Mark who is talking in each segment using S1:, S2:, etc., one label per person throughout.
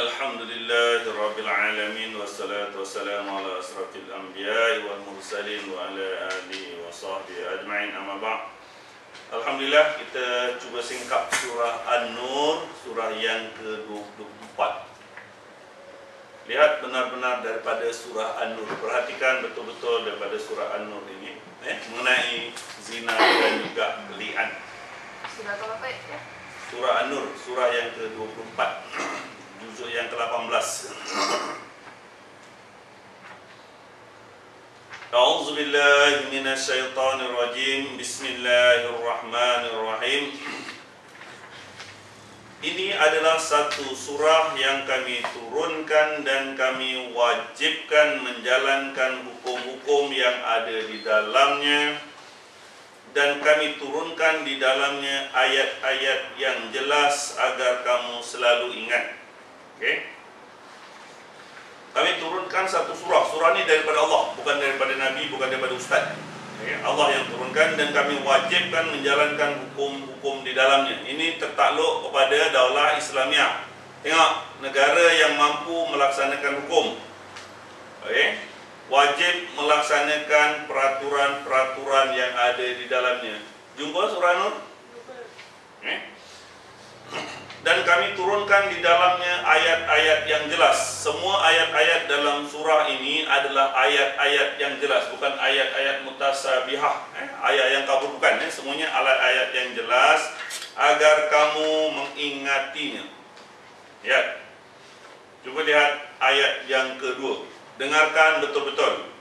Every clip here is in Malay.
S1: Alhamdulillahirabbil alamin wassalatu wassalamu ala asrafil anbiya'i wal mursalin wa ala alihi wa sahbihi ajma'in, amma ba'd. Alhamdulillah, kita cuba singkap surah An-Nur, surah yang ke-24. Lihat benar-benar daripada surah An-Nur. Perhatikan betul-betul daripada surah An-Nur ini mengenai zina dan juga li'an.
S2: Surah apa ya?
S1: Surah An-Nur, surah yang ke-24, juzuk yang ke-18. A'udzu billahi minasy syaithanir rajim. Bismillahirrahmanirrahim. Ini adalah satu surah yang kami turunkan dan kami wajibkan menjalankan hukum-hukum yang ada di dalamnya, dan kami turunkan di dalamnya ayat-ayat yang jelas agar kamu selalu ingat. Kami turunkan satu surah. Surah ini daripada Allah, bukan daripada Nabi, bukan daripada Ustaz. Allah yang turunkan dan kami wajibkan menjalankan hukum-hukum di dalamnya. Ini tertakluk kepada Daulah Islamiyah. Tengok, negara yang mampu melaksanakan hukum, wajib melaksanakan peraturan-peraturan yang ada di dalamnya. Jumpa surah Nur? Dan kami turunkan di dalamnya ayat-ayat yang jelas. Semua ayat-ayat dalam surah ini adalah ayat-ayat yang jelas, bukan ayat-ayat mutasabihah, ayat yang kabur, bukan. Semuanya ayat-ayat yang jelas agar kamu mengingatinya. Ya. Coba lihat ayat yang kedua. Dengarkan betul-betul.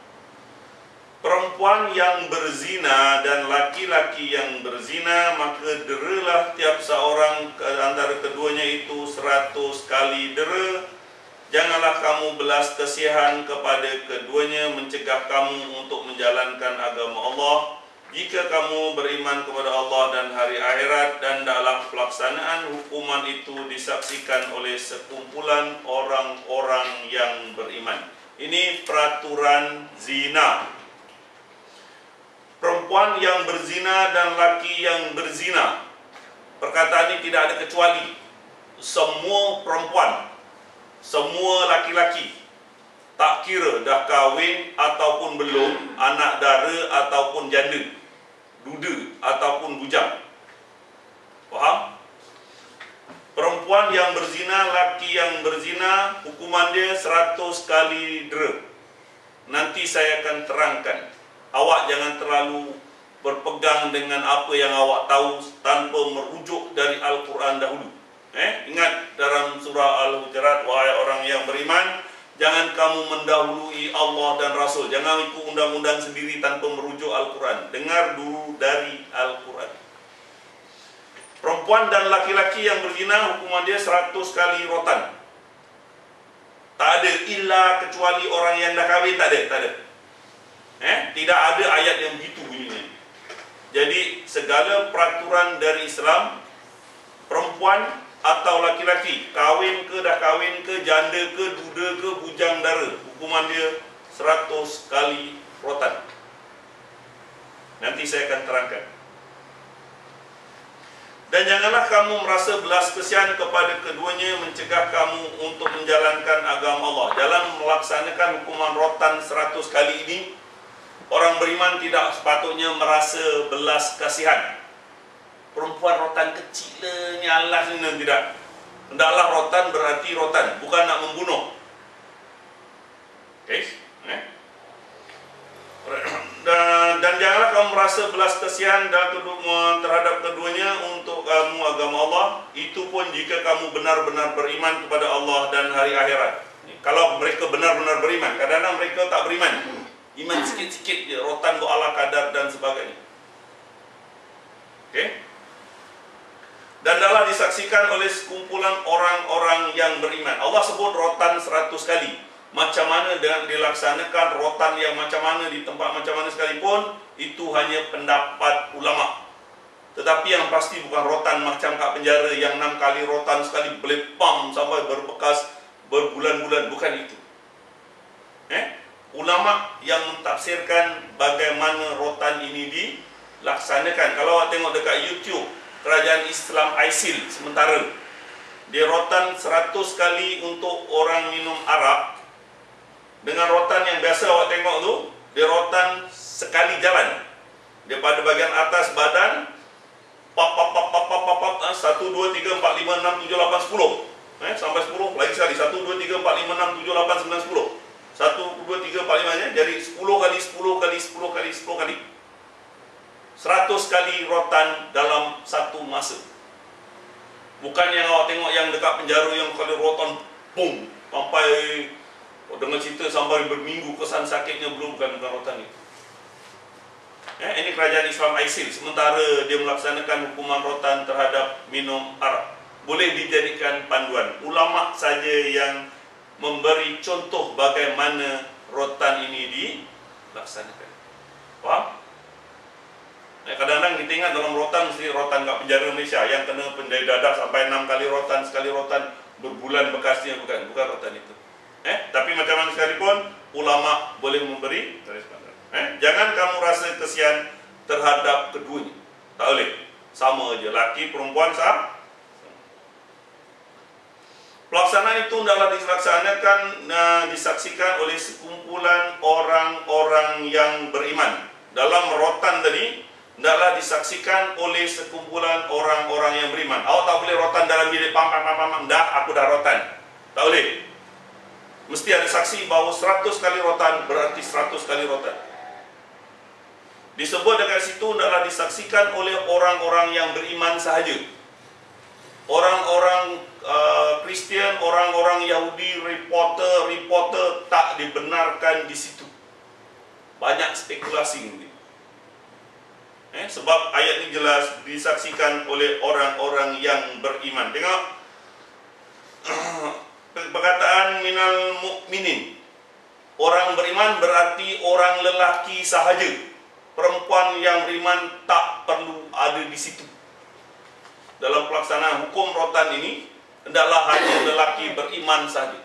S1: Perempuan yang berzina dan laki-laki yang berzina, maka deralah tiap seorang antara keduanya itu 100 kali dera. Janganlah kamu belas kasihan kepada keduanya, mencegah kamu untuk menjalankan agama Allah, jika kamu beriman kepada Allah dan hari akhirat, dan hendaklah pelaksanaan hukuman itu disaksikan oleh sekumpulan orang-orang yang beriman. Ini peraturan zina. Perempuan yang berzina dan laki yang berzina, perkataan ini tidak ada kecuali. Semua perempuan, semua laki-laki, tak kira dah kahwin ataupun belum, anak dara ataupun janda, duda ataupun bujang. Faham? Perempuan yang berzina, laki yang berzina, hukuman dia 100 kali dera. Nanti saya akan terangkan. Awak jangan terlalu berpegang dengan apa yang awak tahu tanpa merujuk dari Al-Quran dahulu. Ingat dalam surah Al-Hujurat, wahai orang yang beriman, jangan kamu mendahului Allah dan Rasul. Jangan ikut undang-undang sendiri tanpa merujuk Al-Quran. Dengar dulu dari Al-Quran. Perempuan dan laki-laki yang berzina, hukuman dia 100 kali rotan. Tak ada illa kecuali orang yang dah kahwin, tak ada. Tidak ada ayat yang begitu bunyinya. Jadi segala peraturan dari Islam, perempuan atau laki-laki, kahwin ke, dah kahwin ke, janda ke, duda ke, bujang dara, hukuman dia 100 kali rotan. Nanti saya akan terangkan. Dan janganlah kamu merasa belas kasihan kepada keduanya, mencegah kamu untuk menjalankan agama Allah. Dalam melaksanakan hukuman rotan 100 kali ini, orang beriman tidak sepatutnya merasa belas kasihan. Perempuan rotan kecil nyalah ni, tidak. Hendaklah rotan berarti rotan, bukan nak membunuh. Dan janganlah kamu merasa belas kasihan terhadap keduanya untuk kamu agama Allah. Itu pun jika kamu benar-benar beriman kepada Allah dan hari akhirat. Kalau mereka benar-benar beriman, kadang-kadang mereka tak beriman. Iman sikit-sikit je, rotan ala kadar dan sebagainya. Dan adalah disaksikan oleh sekumpulan orang-orang yang beriman. Allah sebut rotan 100 kali. Macam mana dengan dilaksanakan rotan yang macam mana di tempat macam mana sekalipun, itu hanya pendapat ulama. Tetapi yang pasti bukan rotan macam kat penjara yang 6 kali rotan sekali boleh pam sampai berbekas berbulan-bulan, bukan itu. Ulama yang mentafsirkan bagaimana rotan ini dilaksanakan. Kalau awak tengok dekat YouTube, kerajaan Islam ISIL sementara dia rotan 100 kali untuk orang minum arak. Dengan rotan yang biasa awak tengok tu, dia rotan sekali jalan. Daripada bahagian atas badan, pap, 1, 2, 3, 4, 5, 6, 7, 8, 10. Sampai 10, lagi sekali. 1, 2, 3, 4, 5, 6, 7, 8, 9, 10. 1, 2, 3, 4, 5 nya. Jadi 10 kali, 10 kali, 10 kali, 10 kali. 100 kali rotan dalam satu masa. Bukan yang awak tengok yang dekat penjara yang kali rotan, boom, sampai dengar cerita sampai berminggu kesan sakitnya belum, bukan rotan itu. Ini kerajaan Islam ISIL, sementara dia melaksanakan hukuman rotan terhadap minum arak. Boleh dijadikan panduan. Ulama saja yang memberi contoh bagaimana rotan ini dilaksanakan. Faham? Kadang-kadang kita ingat dalam rotan mesti rotan kat penjara Malaysia yang kena pendai dadah sampai 6 kali rotan, sekali rotan berbulan bekasnya, bukan rotan itu. Tapi macam mana sekalipun ulama boleh memberi garis panduan. Jangan kamu rasa kesian terhadap keduanya. Tak boleh. Sama aja, laki perempuan sama. Pelaksanaan itu hendaklah dilaksanakan disaksikan oleh sekumpulan orang-orang yang beriman. Dalam rotan tadi hendaklah disaksikan oleh sekumpulan orang-orang yang beriman. Awak tak boleh rotan dalam diri, pam, dah aku dah rotan. Tak boleh. Mesti ada saksi bahawa 100 kali rotan berarti 100 kali rotan. Disebut dekat situ hendaklah disaksikan oleh orang-orang yang beriman sahaja. Orang-orang Kristian, orang-orang Yahudi, reporter tak dibenarkan di situ. Banyak spekulasi ini. Sebab ayat ini jelas disaksikan oleh orang-orang yang beriman. Tengok perkataan minal mukminin. Orang beriman berarti orang lelaki sahaja. Perempuan yang beriman tak perlu ada di situ. Dalam pelaksanaan hukum rotan ini hendaklah hanya lelaki beriman sahaja.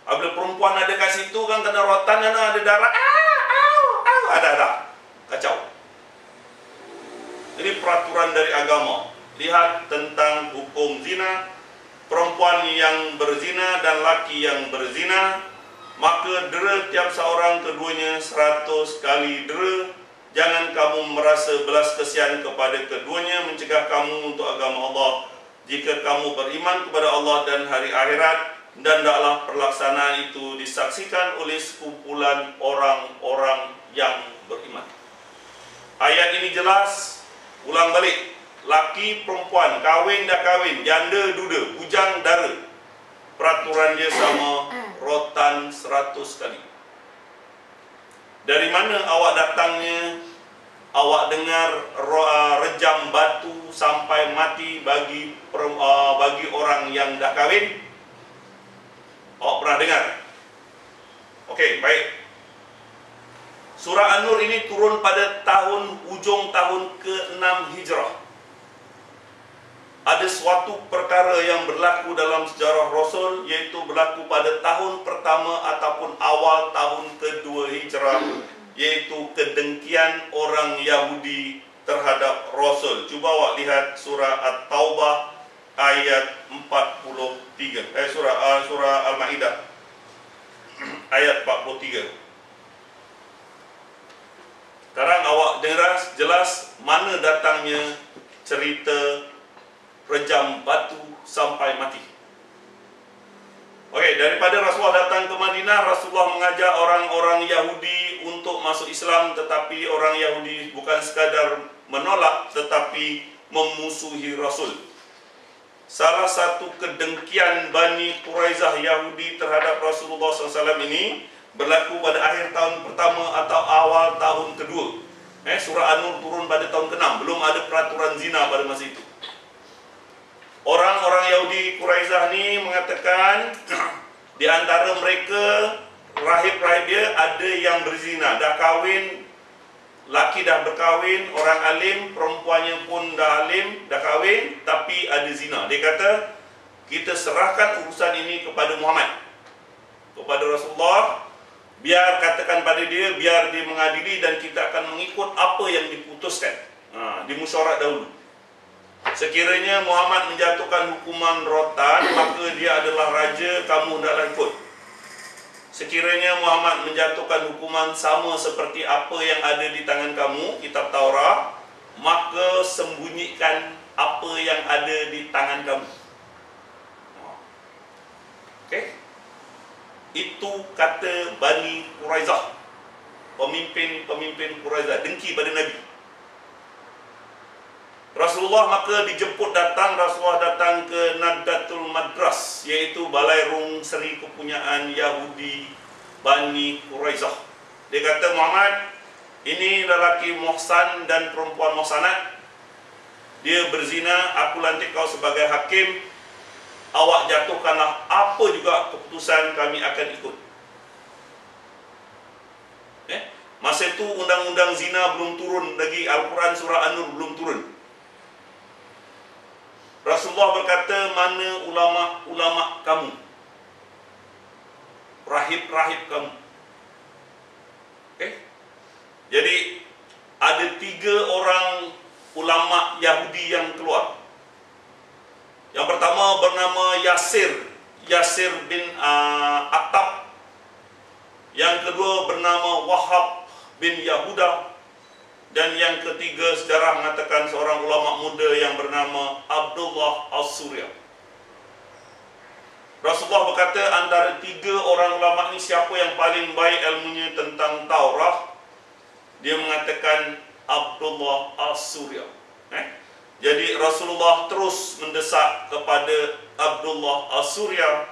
S1: Apabila perempuan ada kat situ kan kena rotan, ada darah, ada kacau. Ini peraturan dari agama. Lihat tentang hukum zina. Perempuan yang berzina dan laki yang berzina, maka dera tiap seorang keduanya 100 kali dera. Jangan kamu merasa belas kesian kepada keduanya, mencegah kamu untuk agama Allah. Jika kamu beriman kepada Allah dan hari akhirat, dan hendaklah pelaksanaan itu disaksikan oleh sekumpulan orang-orang yang beriman. Ayat ini jelas, ulang balik. Laki perempuan, kahwin dah kahwin, janda duda, bujang dara, peraturan dia sama, rotan 100 kali. Dari mana awak datangnya? Awak dengar rejam batu sampai mati bagi orang yang dah kahwin? Awak pernah dengar? Okey, baik. Surah An-Nur ini turun pada ujung tahun ke-6 Hijrah. Ada suatu perkara yang berlaku dalam sejarah Rasul, iaitu berlaku pada tahun pertama ataupun awal tahun kedua Hijrah, iaitu kedengkian orang Yahudi terhadap Rasul. Cuba awak lihat surah At-Taubah ayat 43. Surah Al-Maidah ayat 43. Sekarang awak dengar jelas mana datangnya cerita rejam batu sampai mati. Okey, daripada Rasulullah datang ke Madinah, Rasulullah mengajak orang-orang Yahudi untuk masuk Islam, tetapi orang Yahudi bukan sekadar menolak tetapi memusuhi Rasul. Salah satu kedengkian Bani Quraizah Yahudi terhadap Rasulullah SAW ini berlaku pada akhir tahun pertama atau awal tahun kedua. Surah An-Nur turun pada tahun ke-6, belum ada peraturan zina pada masa itu. Orang-orang Yahudi Quraizah ni mengatakan di antara mereka rahib-rahib dia ada yang berzina, dah kahwin, laki dah berkahwin, orang alim, perempuannya pun dah alim, dah kahwin, tapi ada zina. Dia kata, kita serahkan urusan ini kepada Muhammad, kepada Rasulullah, biar katakan pada dia, biar dia mengadili dan kita akan mengikut apa yang diputuskan. Di musyawarah dahulu. Sekiranya Muhammad menjatuhkan hukuman rotan, maka dia adalah raja, kamu hendaklah ikut. Sekiranya Muhammad menjatuhkan hukuman sama seperti apa yang ada di tangan kamu, kitab Taurat, maka sembunyikan apa yang ada di tangan kamu. Okey? Itu kata Bani Quraizah. Pemimpin-pemimpin Quraizah dengki pada Nabi. Rasulullah maka dijemput datang, Rasulullah datang ke Nadatul Madras, iaitu balai rung seri kepunyaan Yahudi Bani Quraizah. Dia kata, Muhammad, ini lelaki muhsan dan perempuan muhsanat. Dia berzina, aku lantik kau sebagai hakim. Awak jatuhkanlah apa juga keputusan, kami akan ikut. Masa itu undang-undang zina belum turun lagi, Al-Quran surah An-Nur belum turun. Rasulullah berkata, mana ulama-ulama kamu? Rahib-rahib kamu. Okay? Jadi ada 3 orang ulama Yahudi yang keluar. Yang pertama bernama Yasir bin Attab. Yang kedua bernama Wahab bin Yahuda, dan yang ketiga sejarah mengatakan seorang ulama muda yang bernama Abdullah As-Surya. Rasulullah berkata, antara 3 orang ulama ini siapa yang paling baik ilmunya tentang Taurat? Dia mengatakan Abdullah As-Surya. Jadi Rasulullah terus mendesak kepada Abdullah As-Surya,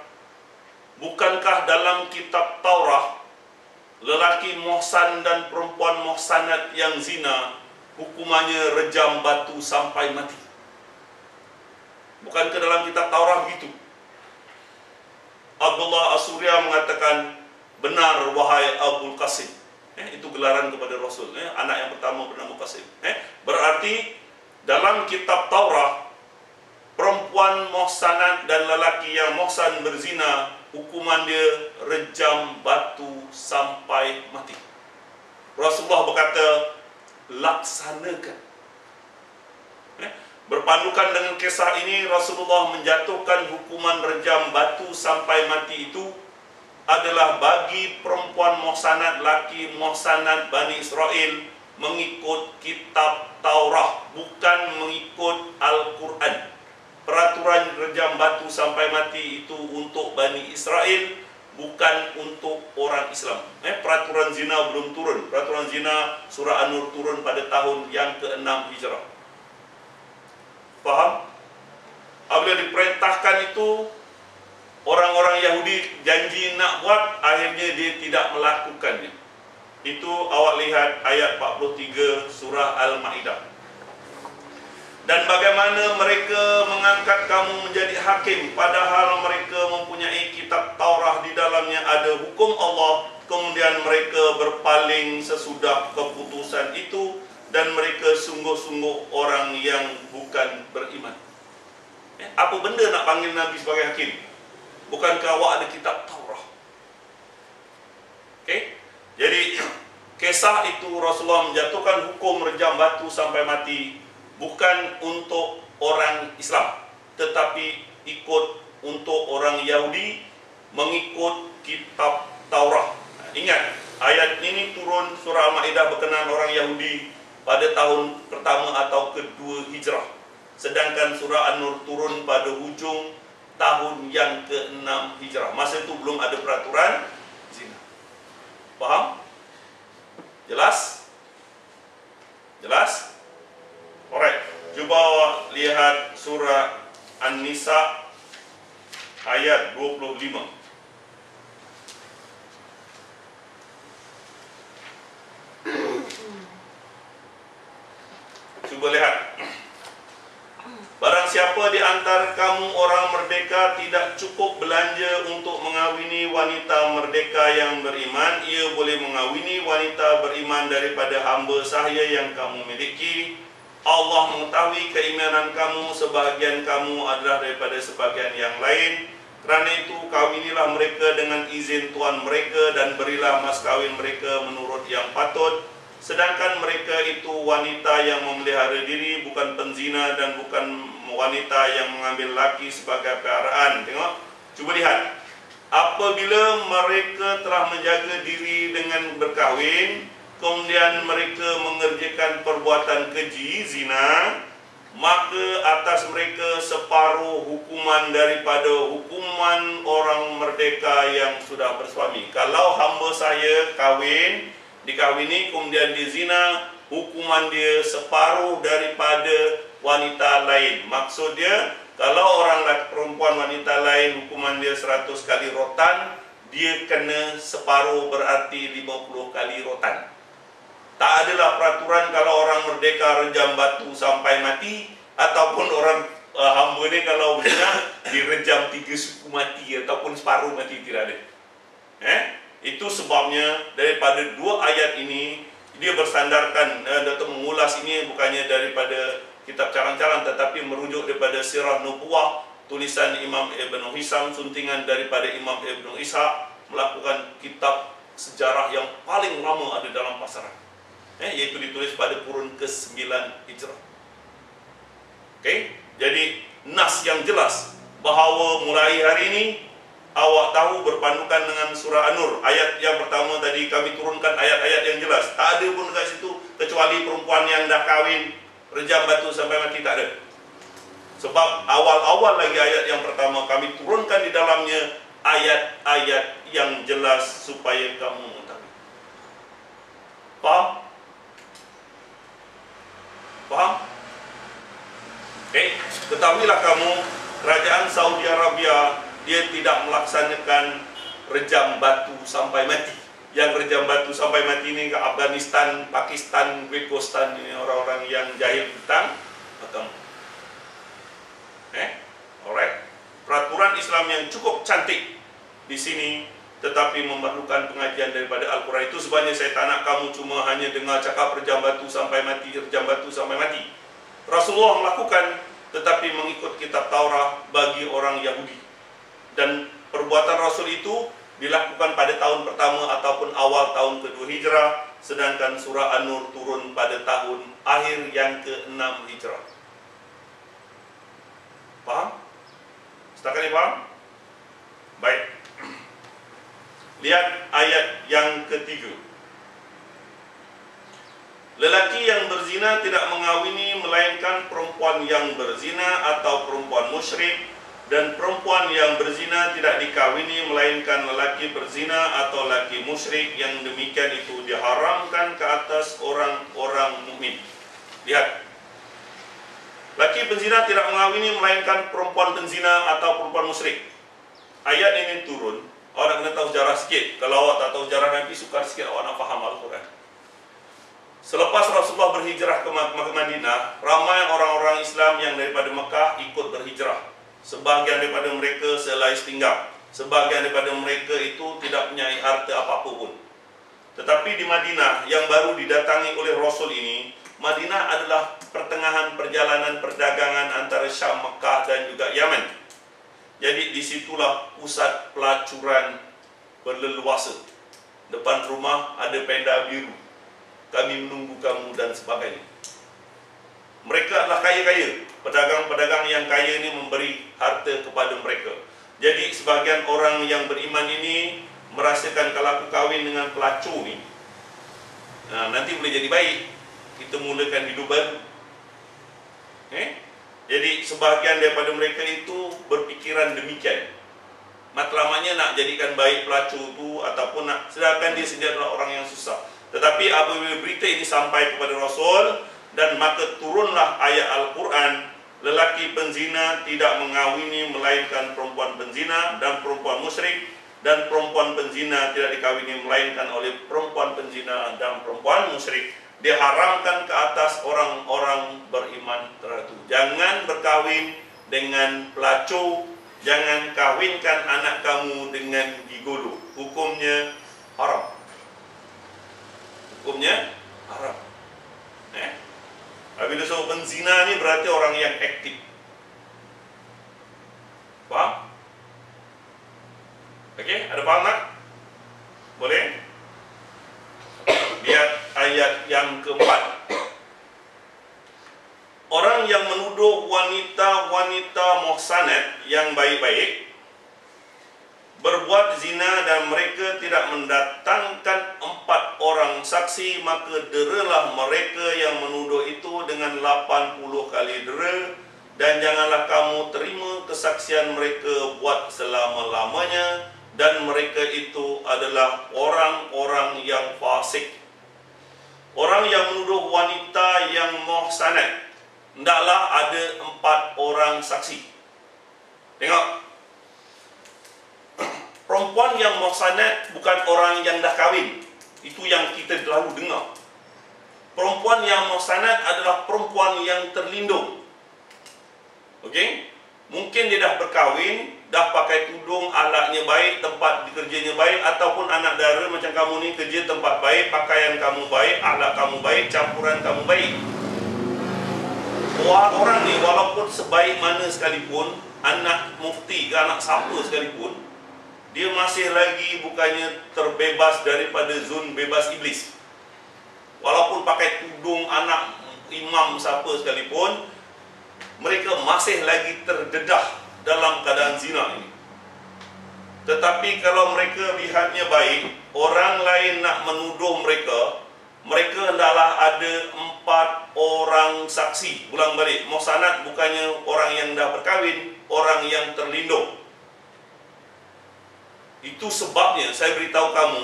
S1: bukankah dalam kitab Taurat lelaki muhsan dan perempuan muhsanat yang zina hukumannya rejam batu sampai mati? Bukankah dalam kitab Taurat begitu? Abdullah As-Surya mengatakan, benar wahai Abul Qasim. Itu gelaran kepada Rasul. Anak yang pertama bernama Qasim. Berarti dalam kitab Taurat, perempuan muhsanat dan lelaki yang muhsan berzina, hukuman dia rejam batu sampai mati. Rasulullah berkata, laksanakan. Berpandukan dengan kisah ini, Rasulullah menjatuhkan hukuman rejam batu sampai mati itu adalah bagi perempuan muhsanat, laki muhsanat Bani Israel mengikut kitab Taurat, bukan mengikut Al-Quran. Peraturan rejam batu sampai mati itu untuk Bani Israel, bukan untuk orang Islam. Peraturan zina belum turun. Peraturan zina surah An-Nur turun pada tahun yang ke-6 Hijrah. Faham? Apabila diperintahkan itu, orang-orang Yahudi janji nak buat, akhirnya dia tidak melakukannya. Itu awak lihat ayat 43 surah Al-Ma'idah. Dan bagaimana mereka mengangkat kamu menjadi hakim, padahal mereka mempunyai kitab Taurat, di dalamnya ada hukum Allah, kemudian mereka berpaling sesudah keputusan itu, dan mereka sungguh-sungguh orang yang bukan beriman. Apa benda nak panggil Nabi sebagai hakim? Bukankah awak ada kitab Taurat? Okay? Jadi kisah itu Rasulullah menjatuhkan hukum rejam batu sampai mati, bukan untuk orang Islam, tetapi ikut untuk orang Yahudi mengikut kitab Taurat. Ingat, ayat ini turun surah Al-Ma'idah berkenaan orang Yahudi pada tahun pertama atau kedua Hijrah. Sedangkan surah An-Nur turun pada hujung tahun yang ke-6 Hijrah. Masa itu belum ada peraturan zina. Faham? Jelas? Jelas? Alright, cuba lihat surah An-Nisa ayat 25. Cuba lihat. Barang siapa di antara kamu orang merdeka tidak cukup belanja untuk mengawini wanita merdeka yang beriman, ia boleh mengawini wanita beriman daripada hamba sahaya yang kamu miliki. Allah mengetahui keimanan kamu, sebahagian kamu adalah daripada sebahagian yang lain. Kerana itu kawinilah mereka dengan izin tuan mereka, dan berilah mas kawin mereka menurut yang patut. sedangkan mereka itu wanita yang memelihara diri, bukan penzina dan bukan wanita yang mengambil laki sebagai peliharaan. Tengok, cuba lihat. Apabila mereka telah menjaga diri dengan berkahwin, kemudian mereka mengerjakan perbuatan keji, zina, maka atas mereka separuh hukuman daripada hukuman orang merdeka yang sudah bersuami. Kalau hamba saya dikahwini kemudian dia zina, hukuman dia separuh daripada wanita lain. Maksud dia, kalau perempuan wanita lain hukuman dia 100 kali rotan, dia kena separuh, berarti 50 kali rotan. Tak adalah peraturan kalau orang merdeka rejam batu sampai mati, ataupun orang hamba ni kalau berzina direjam 3 suku mati ataupun separuh mati, tidak ada. Itu sebabnya daripada dua ayat ini dia bersandarkan, Dr. mengulas ini bukannya daripada kitab caran-caran, tetapi merujuk daripada Sirah Nubuwah, tulisan Imam Ibn Hisam, suntingan daripada Imam Ibn Ishaq, melakukan kitab sejarah yang paling lama ada dalam pasaran, iaitu ditulis pada kurun ke-9 Hijrah. Jadi nas yang jelas bahawa mulai hari ini awak tahu berpandukan dengan surah An-Nur. Ayat yang pertama tadi kami turunkan ayat-ayat yang jelas. Tak ada pun dekat situ kecuali perempuan yang dah kahwin rejam batu sampai mati, tak ada. Sebab awal-awal lagi ayat yang pertama kami turunkan di dalamnya ayat-ayat yang jelas supaya kamu mengetahui. Faham? Faham? Ketahuilah kamu, kerajaan Saudi Arabia dia tidak melaksanakan rejam batu sampai mati. Yang rejam batu sampai mati ini ke Afghanistan, Pakistan, Uzbekistan, ini orang-orang yang jahil tentang agama. Alright. Peraturan Islam yang cukup cantik di sini, tetapi memerlukan pengajian daripada Al-Quran. Itu sebabnya saya tak nak kamu cuma hanya dengar cakap rejam batu sampai mati, rejam batu sampai mati. Rasulullah melakukan, tetapi mengikut kitab Taurat bagi orang Yahudi. Dan perbuatan Rasul itu dilakukan pada tahun pertama ataupun awal tahun kedua Hijrah, sedangkan surah An-Nur turun pada tahun akhir yang ke-6 Hijrah. Faham? Setakat ini faham? Baik. Lihat ayat yang ketiga. Lelaki yang berzina tidak mengawini melainkan perempuan yang berzina atau perempuan musyrik, dan perempuan yang berzina tidak dikawini melainkan lelaki berzina atau lelaki musyrik, yang demikian itu diharamkan ke atas orang-orang mukmin. Lihat, lelaki berzina tidak mengawini melainkan perempuan penzina atau perempuan musyrik. Ayat ini turun, awak nak kena tahu sejarah sikit. Kalau awak tak tahu sejarah nanti sukar sikit awak nak faham Al-Quran. Selepas Rasulullah berhijrah ke Madinah, ramai orang-orang Islam yang daripada Mekah ikut berhijrah. Sebahagian daripada mereka selais tinggal, sebahagian daripada mereka itu tidak punya harta apa-apa pun. Tetapi di Madinah yang baru didatangi oleh Rasul ini, Madinah adalah pertengahan perjalanan perdagangan antara Syam, Mekah dan juga Yaman. Jadi disitulah pusat pelacuran berleluasa. Depan rumah ada penda biru, kami menunggu kamu dan sebagainya. Mereka adalah kaya-kaya. Pedagang-pedagang yang kaya ini memberi harta kepada mereka. Jadi sebagian orang yang beriman ini merasakan kalau aku kahwin dengan pelacur ni, nanti boleh jadi baik, kita mulakan hidup baru. Jadi sebahagian daripada mereka itu berpikiran demikian. Matlamatnya nak jadikan baik pelacur tu, ataupun nak, sedangkan dia sendiri adalah orang yang susah. Tetapi apabila berita ini sampai kepada Rasul, dan maka turunlah ayat Al-Quran, lelaki penzina tidak mengawini melainkan perempuan penzina dan perempuan musyrik, dan perempuan penzina tidak dikawini melainkan oleh perempuan penzina dan perempuan musyrik. Diharamkan ke atas orang-orang beriman terhadap. Jangan berkahwin dengan pelacur, jangan kahwinkan anak kamu dengan gigolo. Hukumnya haram. Hukumnya haram. Bila disebut penzina ni berarti orang yang aktif. Faham? Okey, ada faham tak? Boleh? Lihat ayat ayat yang keempat. Orang yang menuduh wanita-wanita muhsanat yang baik-baik berbuat zina dan mereka tidak mendatangkan 4 orang saksi, maka deralah mereka yang menuduh itu dengan 80 kali dera, dan janganlah kamu terima kesaksian mereka buat selama-lamanya, dan mereka itu adalah orang-orang yang fasik. Orang yang menuduh wanita yang muhsanat, hendaklah ada 4 orang saksi. Tengok, perempuan yang muhsanat bukan orang yang dah kahwin. Itu yang kita selalu dengar. Perempuan yang muhsanat adalah perempuan yang terlindung. Okey? Mungkin dia dah berkahwin, dah pakai tudung, akhlaknya baik, tempat kerjanya baik, ataupun anak dara macam kamu ni, kerja tempat baik, pakaian kamu baik, akhlak kamu baik, campuran kamu baik. Orang ni walaupun sebaik mana sekalipun, anak mufti ke anak siapa sekalipun, dia masih lagi bukannya terbebas daripada zon bebas iblis. Walaupun pakai tudung anak imam siapa sekalipun, mereka masih lagi terdedah dalam keadaan zina ini. Tetapi kalau mereka lihatnya baik, orang lain nak menuduh mereka, mereka hendaklah ada 4 orang saksi. Ulang balik, muhsanat bukannya orang yang dah berkahwin, orang yang terlindung. Itu sebabnya saya beritahu kamu,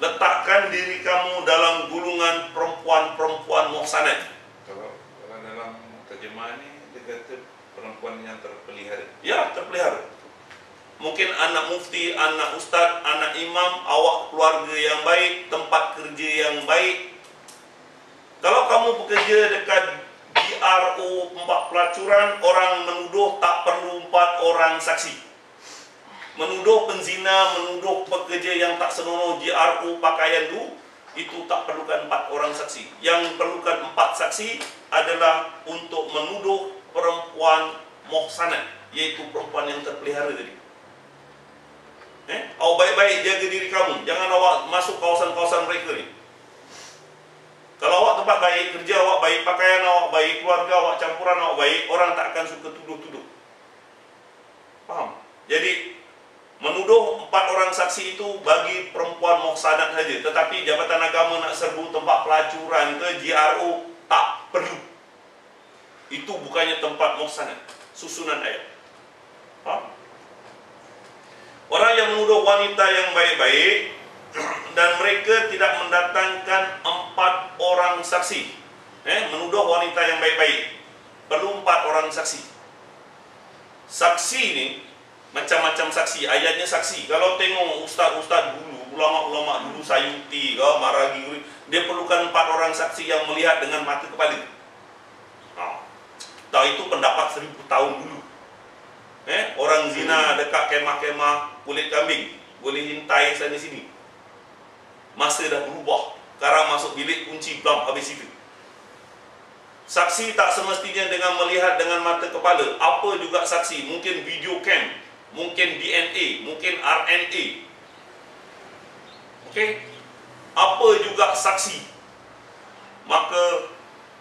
S1: letakkan diri kamu dalam gulungan perempuan-perempuan muhsanat.
S3: Kalau dalam terjemahan ni dia kata perempuan yang terpelihara.
S1: Ya, terpelihara. Mungkin anak mufti, anak ustaz, anak imam, awak keluarga yang baik, tempat kerja yang baik. Kalau kamu bekerja dekat GRO 4 pelacuran, orang menuduh tak perlu 4 orang saksi. Menuduh penzina, menuduh pekerja yang tak senonoh GRO pakaian tu, itu tak perlukan 4 orang saksi. Yang perlukan 4 saksi adalah untuk menuduh perempuan muhsanat, iaitu perempuan yang terpelihara tadi. Awak baik-baik jaga diri kamu, jangan awak masuk kawasan-kawasan mereka ni. Kalau awak tempat baik, kerja awak baik, pakaian awak baik, keluarga awak, campuran awak baik, orang tak akan suka tuduh-tuduh. Faham? Jadi menuduh 4 orang saksi itu bagi perempuan muhsanat saja. Tetapi Jabatan Agama nak serbu tempat pelacuran ke GRO, tak perlu. Itu bukannya tempat muhsanat. Susunan ayat. Faham? Orang yang menuduh wanita yang baik-baik dan mereka tidak mendatangkan 4 orang saksi. Menuduh wanita yang baik-baik, perlu 4 orang saksi. Saksi ni macam-macam saksi, ayatnya saksi. Kalau tengok ustaz-ustaz dulu, ulama-ulama dulu, Sayuti ke Maragi, dia perlukan 4 orang saksi yang melihat dengan mata kepala. Itu pendapat 1000 tahun dulu. Orang zina dekat kemah-kemah kulit kambing, boleh hintai sana sini. Masa dah berubah, sekarang masuk bilik kunci, blam, habis itu. Saksi tak semestinya dengan melihat dengan mata kepala. Apa juga saksi, mungkin video cam, mungkin DNA, mungkin RNA. Okey? Apa juga saksi, maka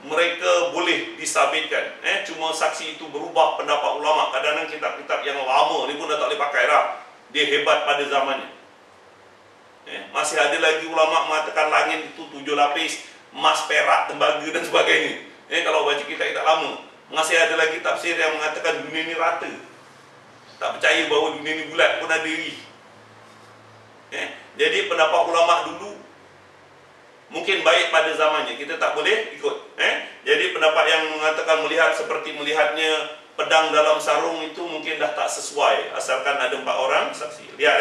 S1: mereka boleh disabitkan. Cuma saksi itu berubah pendapat ulama. Kadang-kadang kitab-kitab yang lama ni pun dah tak boleh pakai dah. Dia hebat pada zamannya. Masih ada lagi ulama mengatakan langit itu 7 lapis, emas, perak, tembaga dan sebagainya. Kalau baca kitab-kitab lama, masih ada lagi tafsir yang mengatakan dunia ni rata. Tak percaya bahawa dunia ni bulat pun ada lagi. Jadi pendapat ulama dulu mungkin baik pada zamannya, kita tak boleh ikut. Jadi pendapat yang mengatakan melihat seperti melihatnya pedang dalam sarung itu mungkin dah tak sesuai, asalkan ada 4 orang saksi. Lihat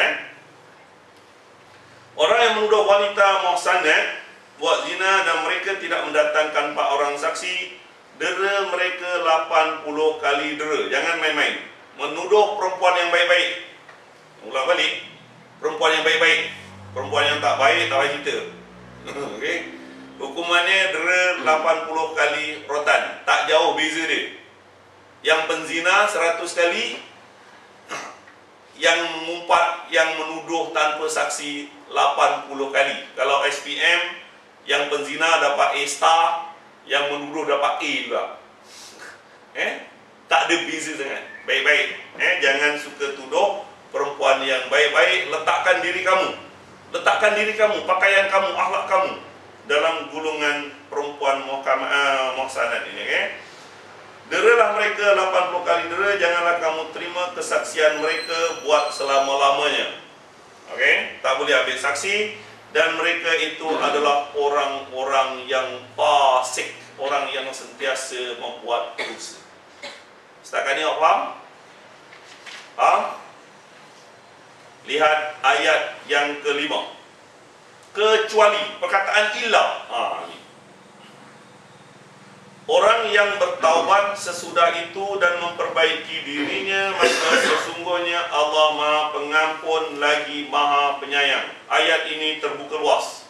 S1: orang yang menuduh wanita muhsanat buat zina dan mereka tidak mendatangkan 4 orang saksi, dera mereka 80 kali dera. Jangan main-main. Menuduh perempuan yang baik-baik, ulang balik, perempuan yang baik-baik, perempuan yang tak baik tak payah cerita. Okey, hukumannya dera 80 kali rotan. Tak jauh beza dia. Yang penzina 100 kali, yang mengumpat, yang menuduh tanpa saksi 80 kali. Kalau SPM Yang penzina dapat A star, yang menuduh dapat A juga. Tak ada beza sangat. Baik-baik. Jangan suka tuduh perempuan yang baik-baik. Letakkan diri kamu. Letakkan diri kamu, pakaian kamu, akhlak kamu dalam gulungan perempuan muhsanat ini. Deralah mereka 80 kali dera, janganlah kamu terima kesaksian mereka buat selama-lamanya. Tak boleh ambil saksi. Dan mereka itu adalah orang-orang yang fasik, orang yang sentiasa membuat dosa. Setakat ini awak faham? Lihat ayat yang kelima. Kecuali, perkataan illa. Orang yang bertaubat sesudah itu dan memperbaiki dirinya, maka sesungguhnya Allah Maha Pengampun lagi Maha Penyayang. Ayat ini terbuka luas.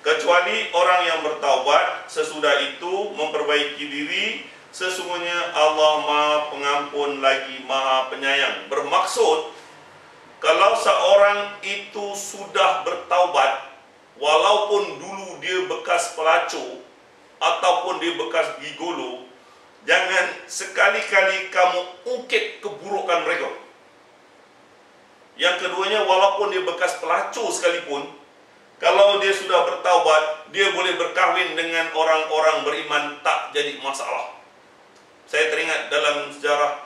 S1: Kecuali orang yang bertaubat sesudah itu memperbaiki diri, sesungguhnya Allah Maha Pengampun lagi Maha Penyayang. Bermaksud, kalau seorang itu sudah bertaubat, walaupun dulu dia bekas pelacur ataupun dia bekas gigolo, jangan sekali-kali kamu ungkit keburukan mereka. Yang keduanya, walaupun dia bekas pelacur sekalipun, kalau dia sudah bertaubat, dia boleh berkahwin dengan orang-orang beriman, tak jadi masalah. Saya teringat dalam sejarah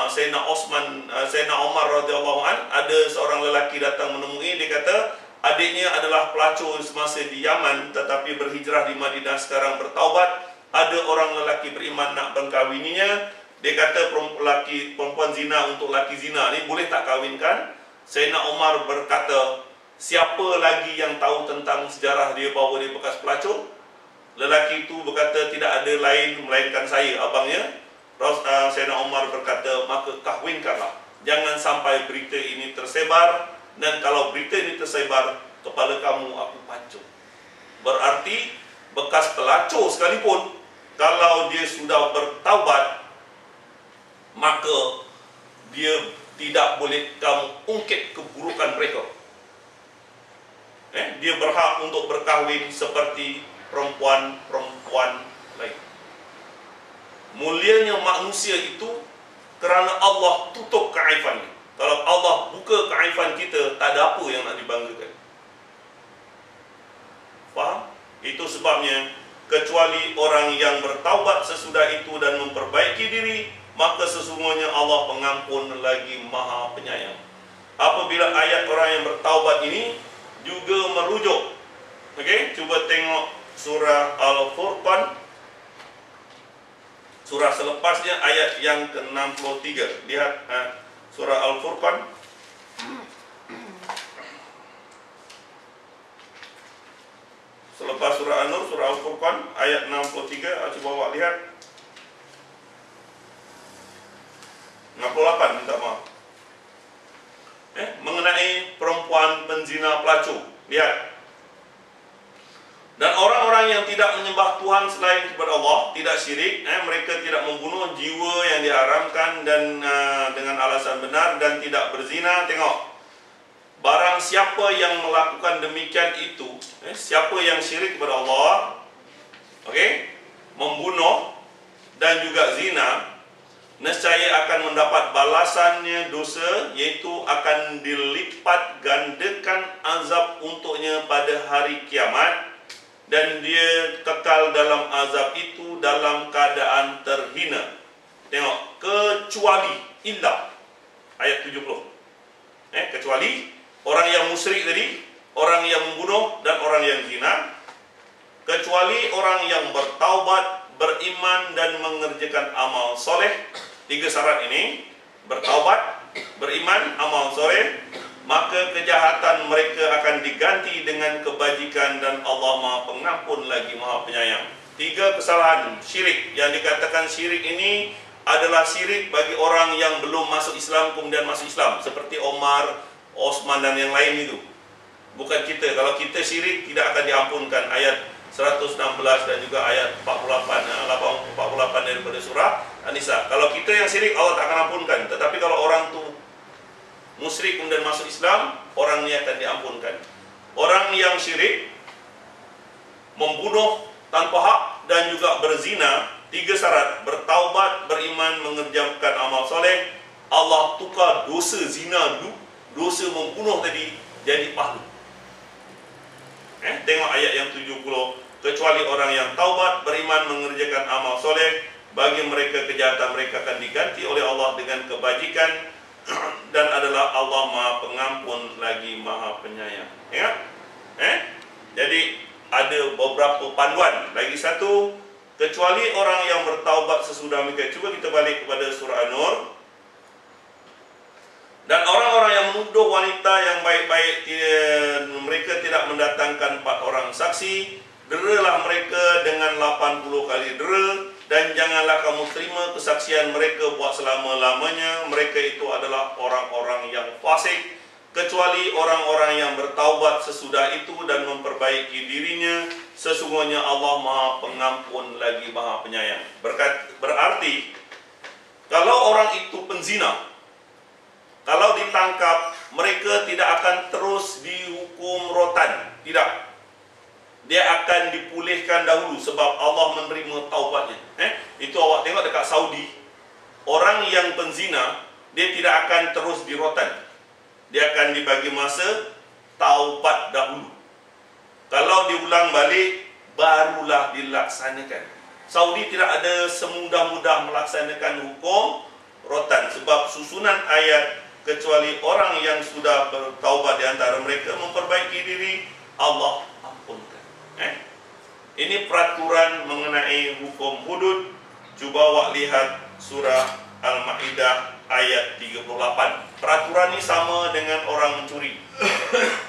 S1: Sayyidina Umar radhiyallahu an, ada seorang lelaki datang menemui, dia kata adiknya adalah pelacur semasa di Yaman tetapi berhijrah di Madinah, sekarang bertaubat. Ada orang lelaki beriman nak mengkahwininya. Dia kata perempuan zina untuk lelaki zina ni boleh tak kahwinkan? Sayyidina Umar berkata, siapa lagi yang tahu tentang sejarah dia bahawa dia bekas pelacur? Lelaki itu berkata, tidak ada lain melainkan saya, abangnya. Sayyidina Umar berkata, maka kahwinkanlah. Jangan sampai berita ini tersebar. Dan kalau berita ini tersebar, kepala kamu aku pancung. Berarti bekas pelacur sekalipun, kalau dia sudah bertaubat, maka dia tidak boleh kamu ungkit keburukan mereka. Dia berhak untuk berkahwin seperti perempuan-perempuan lain. Mulianya manusia itu kerana Allah tutup keaibannya. Kalau Allah buka keaifan kita, tak ada apa yang nak dibanggakan. Faham? Itu sebabnya, kecuali orang yang bertaubat sesudah itu dan memperbaiki diri, maka sesungguhnya Allah Pengampun lagi Maha Penyayang. Apabila ayat orang yang bertaubat ini juga merujuk, cuba tengok surah Al-Furqan, surah selepasnya, ayat yang ke-63. Lihat surah Al-Furqan, selepas surah An-Nur, surah Al-Furqan ayat 63. Cuba awak lihat 68, minta maaf. Mengenai perempuan penzina pelacur. Lihat. Dan orang-orang yang tidak menyembah Tuhan selain kepada Allah, tidak syirik, mereka tidak membunuh jiwa yang diharamkan dan dengan alasan benar, dan tidak berzina. Tengok, barang siapa yang melakukan demikian itu, siapa yang syirik kepada Allah, membunuh dan juga zina, nescaya akan mendapat balasannya dosa, yaitu akan dilipat gandakan azab untuknya pada hari kiamat, dan dia kekal dalam azab itu dalam keadaan terhina. Tengok, kecuali illa, ayat 70. Kecuali orang yang musyrik tadi, orang yang membunuh dan orang yang zina, kecuali orang yang bertaubat, beriman dan mengerjakan amal soleh. 3 syarat ini, bertaubat, beriman, amal soleh, maka kejahatan mereka akan diganti dengan kebajikan, dan Allah Maha Pengampun lagi Maha Penyayang. 3 kesalahan syirik. Yang dikatakan syirik ini adalah syirik bagi orang yang belum masuk Islam kemudian masuk Islam, seperti Omar, Osman dan yang lain itu. Bukan kita. Kalau kita syirik, tidak akan diampunkan. Ayat 116 dan juga ayat 48 daripada surah An-Nisa. Kalau kita yang syirik, Allah tak akan ampunkan. Tetapi kalau orang tu musyrik kemudian masuk Islam, orang ni akan diampunkan. Orang yang syirik membunuh tanpa hak, dan juga berzina. 3 syarat: bertaubat, beriman, mengerjakan amal soleh. Allah tukar dosa zina dulu, dosa membunuh tadi jadi pahala. Tengok ayat yang 70. Kecuali orang yang taubat, beriman, mengerjakan amal soleh, bagi mereka kejahatan mereka akan diganti oleh Allah dengan kebajikan, dan adalah Allah Maha Pengampun lagi Maha Penyayang. Ingat? Jadi ada beberapa panduan. Lagi satu, kecuali orang yang bertaubat sesudah mereka. Cuba kita balik kepada surah An-Nur. Dan orang-orang yang menuduh wanita yang baik-baik, mereka tidak mendatangkan 4 orang saksi, deralah mereka dengan 80 kali dera, dan janganlah kamu terima kesaksian mereka buat selama-lamanya. Mereka itu adalah orang-orang yang fasik, kecuali orang-orang yang bertaubat sesudah itu dan memperbaiki dirinya. Sesungguhnya Allah Maha Pengampun lagi Maha Penyayang. Berarti kalau orang itu penzina, kalau ditangkap, mereka tidak akan terus dihukum rotan. Tidak. Dia akan dipulihkan dahulu sebab Allah menerima taubatnya. Itu awak tengok dekat Saudi. Orang yang penzina, dia tidak akan terus dirotan. Dia akan dibagi masa taubat dahulu. Kalau diulang balik, barulah dilaksanakan. Saudi tidak ada semudah-mudah melaksanakan hukum rotan. Sebab susunan ayat, kecuali orang yang sudah bertaubat di antara mereka, memperbaiki diri, Allah ampunkan. Ini peraturan mengenai hukum hudud. Cuba awak lihat surah Al-Ma'idah ayat 38. Peraturan ini sama dengan orang mencuri.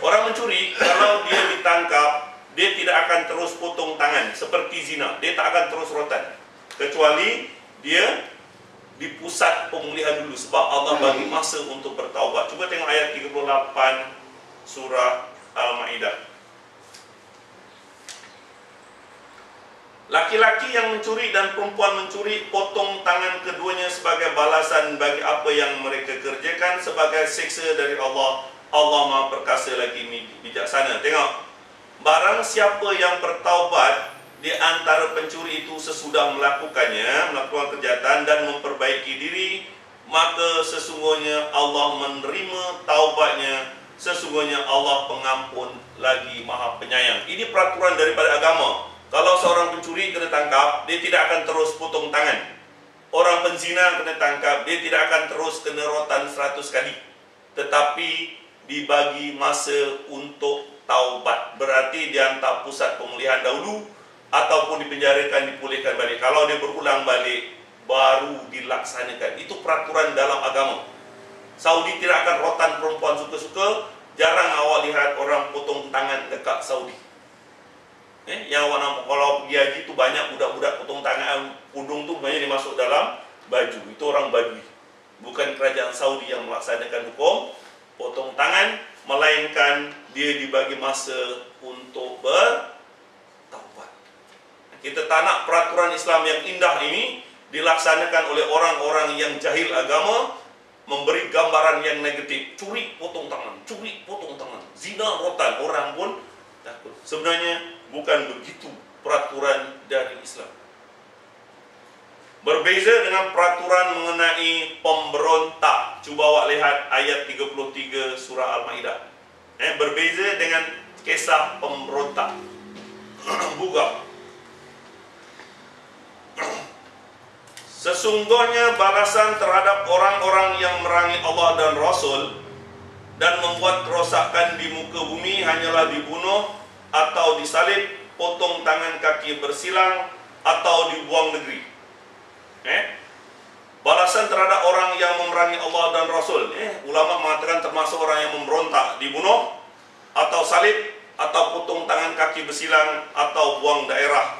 S1: Orang mencuri, kalau dia ditangkap, dia tidak akan terus potong tangan seperti zina. Dia tak akan terus rotan, kecuali dia di pusat pemulihan dulu, sebab Allah bagi masa untuk bertaubat. Cuba tengok ayat 38 surah Al-Ma'idah. Laki-laki yang mencuri dan perempuan mencuri, potong tangan keduanya sebagai balasan bagi apa yang mereka kerjakan, sebagai siksa dari Allah. Allah Maha Perkasa lagi bijaksana. Tengok, barang siapa yang bertaubat di antara pencuri itu sesudah melakukan kejahatan dan memperbaiki diri, maka sesungguhnya Allah menerima taubatnya. Sesungguhnya Allah Pengampun lagi Maha Penyayang. Ini peraturan daripada agama. Kalau seorang pencuri kena tangkap, dia tidak akan terus potong tangan. Orang penzina kena tangkap, dia tidak akan terus kena rotan 100 kali. Tetapi dibagi masa untuk taubat. Berarti dia hantar pusat pemulihan dahulu, ataupun dipenjarakan, dipulihkan balik. Kalau dia berulang balik, baru dilaksanakan. Itu peraturan dalam agama. Saudi tidak akan rotan perempuan suka-suka. Jarang awak lihat orang potong tangan dekat Saudi. Yang awak nampak kalau pergi haji tu banyak budak-budak potong tangan, pudung tu banyak dimasuk dalam baju. Itu orang Badui. Bukan kerajaan Saudi yang melaksanakan hukum potong tangan, melainkan dia dibagi masa untuk bertaubat. Kita tak nak peraturan Islam yang indah ini dilaksanakan oleh orang-orang yang jahil agama, memberi gambaran yang negatif. Curi, potong tangan. Curi, potong tangan. Zina, rotan. Orang pun takut. Sebenarnya bukan begitu peraturan dari Islam. Berbeza dengan peraturan mengenai pemberontak. Cuba awak lihat ayat 33 surah Al-Ma'idah. Berbeza dengan kisah pemberontak. Buka. Sesungguhnya balasan terhadap orang-orang yang merangi Allah dan Rasul dan membuat kerosakan di muka bumi hanyalah dibunuh atau disalib, potong tangan kaki bersilang, atau dibuang negeri. Balasan terhadap orang yang memerangi Allah dan Rasul, ulama mengatakan termasuk orang yang memberontak, dibunuh, atau salib, atau potong tangan kaki bersilang, atau buang daerah.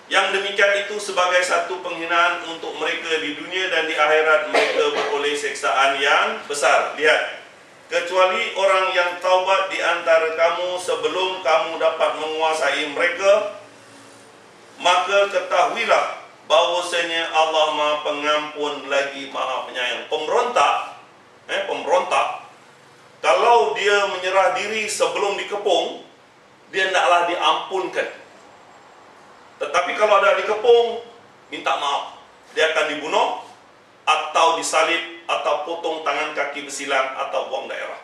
S1: Yang demikian itu sebagai satu penghinaan untuk mereka di dunia, dan di akhirat mereka beroleh siksaan yang besar. Lihat, kecuali orang yang taubat di antara kamu sebelum kamu dapat menguasai mereka, maka ketahuilah bahwasanya Allah Maha Pengampun lagi Maha Penyayang. Pemberontak, kalau dia menyerah diri sebelum dikepung, dia hendaklah diampunkan. Tetapi kalau ada dikepung, minta maaf, dia akan dibunuh atau disalib atau potong tangan kaki bersilang atau buang daerah.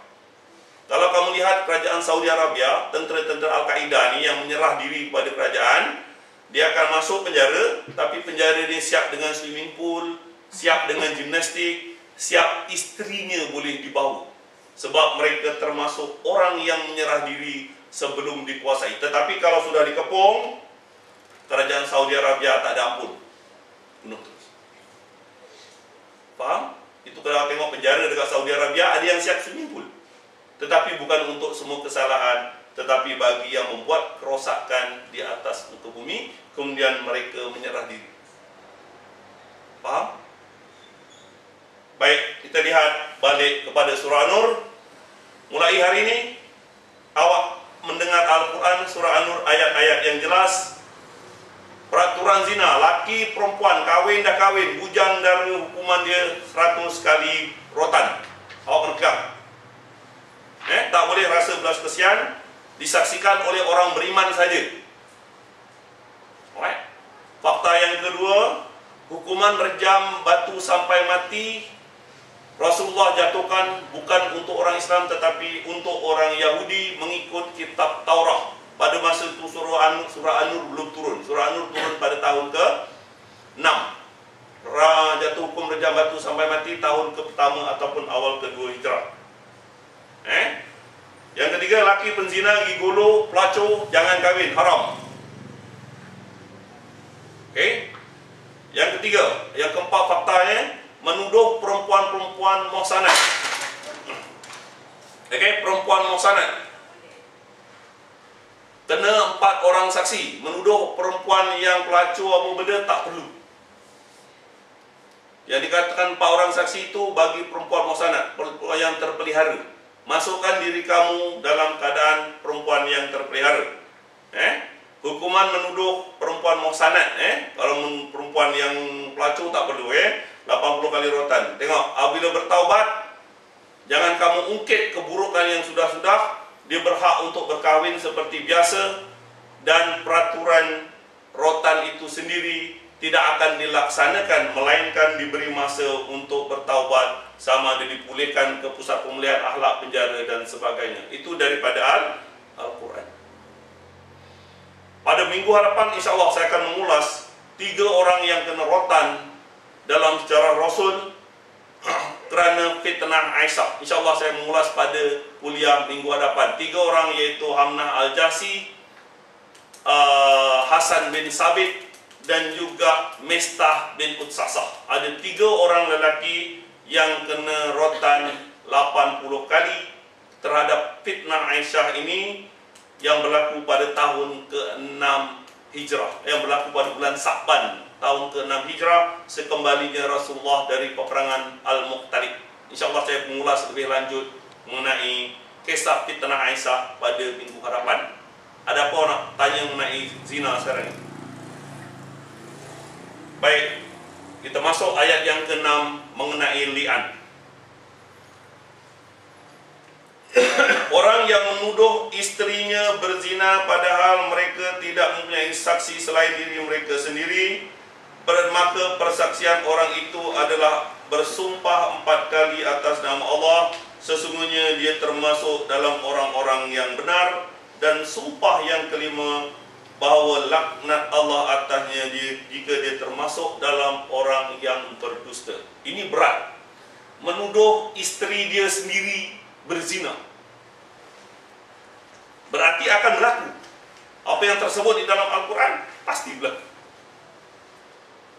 S1: Kalau kamu lihat kerajaan Saudi Arabia, tentera-tentera Al-Qaeda ni yang menyerah diri kepada kerajaan, dia akan masuk penjara, tapi penjara dia siap dengan swimming pool, siap dengan gimnastik, siap istrinya boleh dibawa. Sebab mereka termasuk orang yang menyerah diri sebelum dikuasai. Tetapi kalau sudah dikepung, kerajaan Saudi Arabia tak ada ampun, bunuh terus. Faham? Itu kalau tengok penjara dekat Saudi Arabia, ada yang siap swimming pool. Tetapi bukan untuk semua kesalahan, tetapi bagi yang membuat kerosakan di atas muka bumi, kemudian mereka menyerah diri. Faham? Baik, kita lihat balik kepada surah An-Nur. Mulai hari ini, awak mendengar Al-Quran, surah An-Nur, ayat-ayat yang jelas. Peraturan zina, laki perempuan, kahwin dah kahwin, bujang dari hukuman dia 100 kali rotan. Awak kena pegang. Tak boleh rasa belas kesian, disaksikan oleh orang beriman saja. Alright. Fakta yang kedua, hukuman rejam batu sampai mati Rasulullah jatuhkan bukan untuk orang Islam tetapi untuk orang Yahudi mengikut kitab Taurat. Pada masa itu surah An-Nur belum turun. Surah An-Nur turun pada tahun ke-6. Jatuh hukum rejam batu sampai mati tahun ke-pertama ataupun awal ke-2 Hijrah. Yang ketiga, laki penzina, gigolo, pelacur, jangan kahwin, haram. Yang ketiga, yang keempat faktanya, menuduh perempuan-perempuan muhsanat. Perempuan muhsanat kena 4 orang saksi. Menuduh perempuan yang pelacur apa benda tak perlu. Yang dikatakan 4 orang saksi itu bagi perempuan muhsanat, perempuan yang terpelihara. Masukkan diri kamu dalam keadaan perempuan yang terpelihara. Hukuman menuduh perempuan muhsanat, kalau perempuan yang pelacur tak perlu, 80 kali rotan. Tengok, apabila bertaubat, jangan kamu ungkit keburukan yang sudah-sudah. Dia berhak untuk berkahwin seperti biasa, dan peraturan rotan itu sendiri tidak akan dilaksanakan melainkan diberi masa untuk bertaubat, sama ada dipulihkan ke pusat pemulihan akhlak, penjara dan sebagainya. Itu daripada Al-Quran. Pada minggu hadapan insya-Allah saya akan mengulas 3 orang yang kena rotan dalam sejarah Rasul kerana fitnah Aisyah. InsyaAllah saya mengulas pada kuliah minggu hadapan. 3 orang iaitu Hamnah Al-Jasi, Hasan bin Sabit dan juga Mistah bin Utsasah. Ada 3 orang lelaki yang kena rotan 80 kali terhadap fitnah Aisyah ini yang berlaku pada tahun ke-6 Hijrah, yang berlaku pada bulan Sa'ban tahun ke-6 Hijrah, sekembalinya Rasulullah dari peperangan Al-Muqtalib. InsyaAllah saya mengulas lebih lanjut mengenai kisah fitnah Aisyah pada minggu hadapan. Ada apa nak tanya mengenai zina sekarang ini? Baik, kita masuk ayat yang ke-6 mengenai li'an. Orang yang menuduh istrinya berzina padahal mereka tidak mempunyai saksi selain diri mereka sendiri, maka persaksian orang itu adalah bersumpah 4 kali atas nama Allah. Sesungguhnya dia termasuk dalam orang-orang yang benar. Dan sumpah yang kelima, bahawa laknat Allah atasnya jika dia termasuk dalam orang yang berdusta. Ini berat. Menuduh isteri dia sendiri berzina, berarti akan berlaku apa yang tersebut di dalam Al-Quran, pasti berlaku.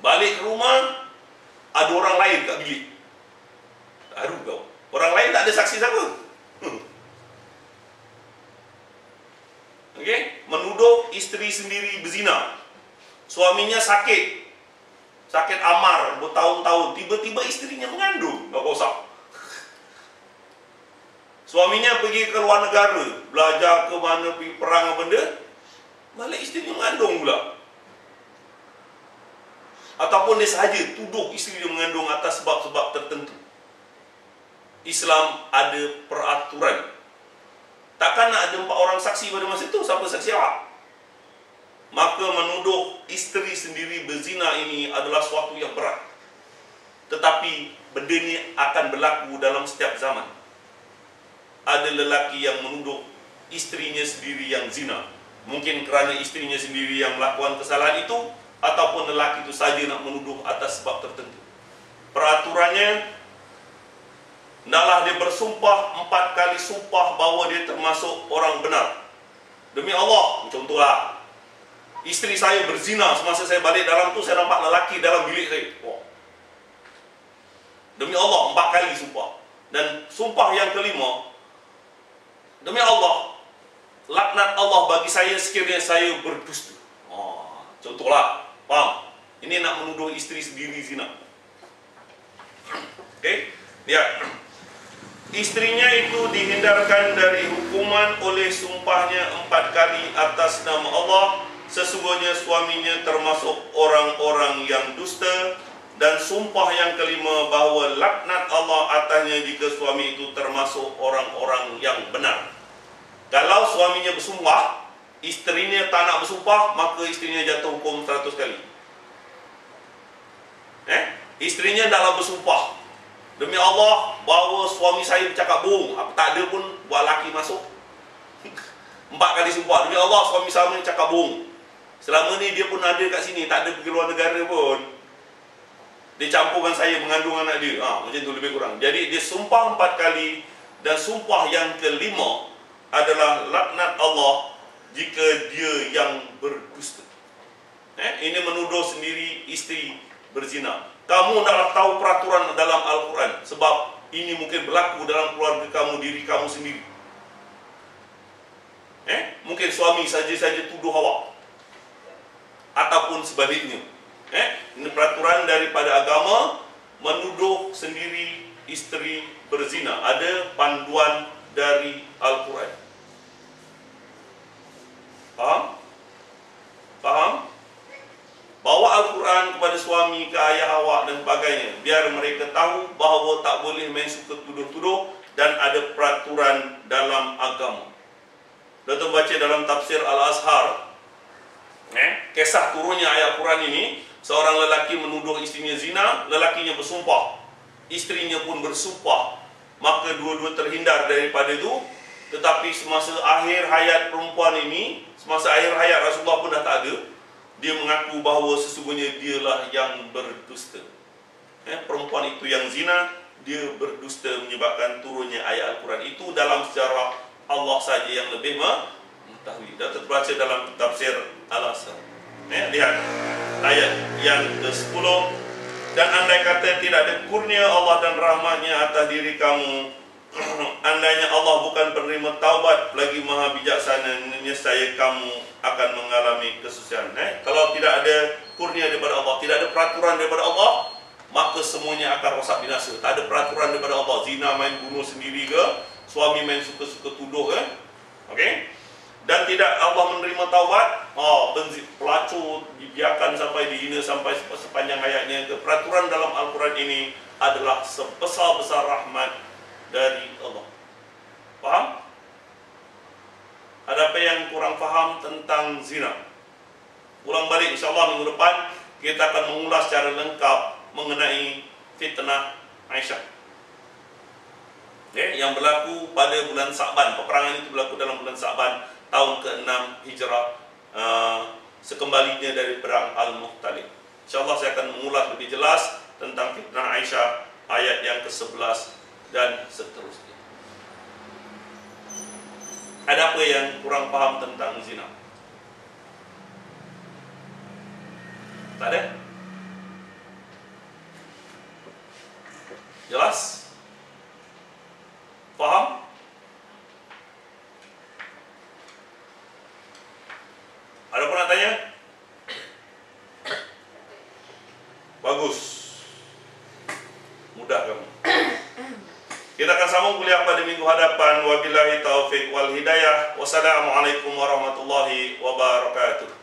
S1: Balik ke rumah, ada orang lain kat bilik, taruh kau. Orang lain tak ada saksi siapa. Menuduh isteri sendiri berzina. Suaminya sakit amar bertahun-tahun, tiba-tiba isterinya mengandung, tak usah. Suaminya pergi ke luar negara, belajar ke mana, pergi perang apa benda, balik isterinya mengandung pula. Ataupun dia sahaja tuduh isteri dia mengandung atas sebab-sebab tertentu. Islam ada peraturan. Takkan nak ada 4 orang saksi pada masa itu? Siapa saksi awak? Maka menuduh isteri sendiri berzina ini adalah suatu yang berat. Tetapi benda ini akan berlaku dalam setiap zaman. Ada lelaki yang menuduh isterinya sendiri yang zina. Mungkin kerana isterinya sendiri yang melakukan kesalahan itu, ataupun lelaki itu saja nak menuduh atas sebab tertentu. Peraturannya, hendaklah dia bersumpah 4 kali sumpah bahawa dia termasuk orang benar. Demi Allah, contohlah, isteri saya berzina, semasa saya balik dalam tu saya nampak lelaki dalam bilik saya. Demi Allah, 4 kali sumpah. Dan sumpah yang kelima, demi Allah, laknat Allah bagi saya sekiranya saya berdusta. Contohlah, faham? Ini nak menuduh isteri sendiri zina. Okey? Lihat. Istrinya itu dihindarkan dari hukuman oleh sumpahnya 4 kali atas nama Allah. Sesungguhnya suaminya termasuk orang-orang yang dusta. Dan sumpah yang kelima bahawa laknat Allah atasnya jika suami itu termasuk orang-orang yang benar. Kalau suaminya bersumpah, isterinya tak nak bersumpah, maka isterinya jatuh hukum 100 kali. Isterinya taklah bersumpah, demi Allah bahawa suami saya bercakap bohong, aku tak ada pun buat laki masuk. 4 kali sumpah, demi Allah suami saya cakap bohong. Selama ni dia pun ada kat sini, tak ada pergi luar negara pun. Dia campurkan saya mengandung anak dia. Macam tu lebih kurang. Jadi dia sumpah 4 kali. Dan sumpah yang kelima adalah laknat Allah jika dia yang berdusta. Ini menuduh sendiri isteri berzina. Kamu hendaklah tahu peraturan dalam Al-Quran, sebab ini mungkin berlaku dalam keluarga kamu, diri kamu sendiri. Mungkin suami saja-saja tuduh awak, ataupun sebaliknya. Ini peraturan daripada agama, menuduh sendiri isteri berzina. Ada panduan dari Al-Quran. Faham? Faham? Bawa Al-Quran kepada suami, ke ayah awak dan sebagainya, biar mereka tahu bahawa tak boleh main suka tuduh-tuduh dan ada peraturan dalam agama. Datuk baca dalam tafsir Al-Azhar, kisah turunnya ayat Quran ini. Seorang lelaki menuduh isterinya zina, lelakinya bersumpah, isterinya pun bersumpah, maka dua-dua terhindar daripada itu. Tetapi semasa akhir hayat perempuan ini, semasa akhir hayat Rasulullah pun dah tak ada, dia mengaku bahawa sesungguhnya dialah yang berdusta. Perempuan itu yang zina, dia berdusta menyebabkan turunnya ayat Al-Quran. Itu dalam sejarah Allah saja yang lebih mengetahui. Dan terbaca dalam tafsir Al-Azhar. Lihat ayat yang ke-10. Dan andai kata tidak ada kurnia Allah dan rahmatnya atas diri kamu, andainya Allah bukan penerima taubat lagi maha bijaksana, nescaya kamu akan mengalami kesusahan. Kalau tidak ada kurnia daripada Allah, tidak ada peraturan daripada Allah, maka semuanya akan rosak binasa. Tak ada peraturan daripada Allah. Zina main bunuh sendiri ke, suami main suka-suka tuduh ke, dan tidak Allah menerima taubat, pelacur dibiarkan sampai dihina sampai sepanjang hayatnya. Peraturan dalam Al-Quran ini adalah sebesar-besar rahmat dari Allah. Faham? Ada apa yang kurang faham tentang zina? Ulang balik, insyaAllah minggu depan kita akan mengulas secara lengkap mengenai fitnah Aisyah, yang berlaku pada bulan Sa'ban. Peperangan itu berlaku dalam bulan Sa'ban tahun ke-6 Hijrah, sekembalinya dari perang Al-Muhtalib. InsyaAllah saya akan mengulas lebih jelas tentang fitnah Aisyah, ayat yang ke-11 dan seterusnya. Ada apa yang kurang faham tentang zina? Tak ada? Jelas? Faham? Ada pun nak tanya? Bagus. Mudah kamu. Kita akan sambung kuliah pada minggu hadapan. Wabillahi taufiq wal hidayah. Wassalamualaikum warahmatullahi wabarakatuh.